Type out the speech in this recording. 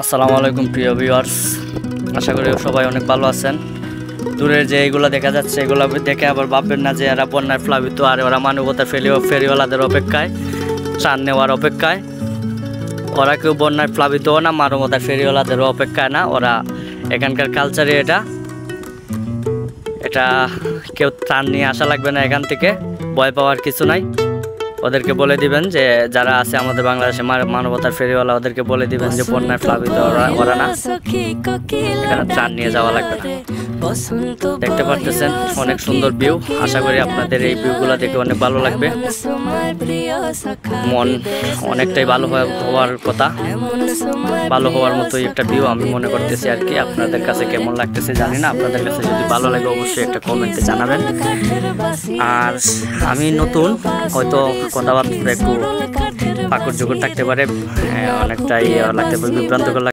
আসসালামু আলাইকুম প্রিয় ভিউয়ার্স, আশা করি সবাই অনেক ভালো আছেন। দূরের যে এগুলো দেখা যাচ্ছে এগুলো দেখে আবার ভাববেন না যে এরা বন্যায় প্লাবিত আর ওরা মানবতার ফেরিওয়ালাদের অপেক্ষায়, ত্রাণ নেওয়ার অপেক্ষায়। ওরা কেউ বন্যায় প্লাবিতও না, মানবতার ফেরিওয়ালাদেরও অপেক্ষায় না। ওরা এখানকার কালচারে এটা কেউ ত্রাণ নিয়ে আসা লাগবে না, এখান থেকে ভয় পাওয়ার কিছু নাই। ওদেরকে বলে দিবেন যে যারা আছে আমাদের বাংলাদেশে মানবতার ফেরিওয়ালা, ওদেরকে বলে দিবেন যে বন্যায় প্লাবিত ওরা না, এখানে ত্রাণ নিয়ে যাওয়া লাগবে না। দেখতে পারতেছেন অনেক সুন্দর ভিউ। আশা করি আপনাদের এই ভিউগুলো দেখে অনেক ভালো লাগবে। মন অনেকটাই ভালো হওয়ার কথা, ভালো হওয়ার মতোই একটা ভিউ আমি মনে করতেছি আর কি। আপনাদের কাছে কেমন লাগতেছে জানি না, আপনাদের কাছে যদি ভালো লাগে অবশ্যই একটা কমেন্টে জানাবেন। আর আমি নতুন, হয়তো কথাবার্তা একটু পাকড় জোকড় থাকতে পারে, অনেকটাই লাগতে পারে, বিভ্রান্তকর।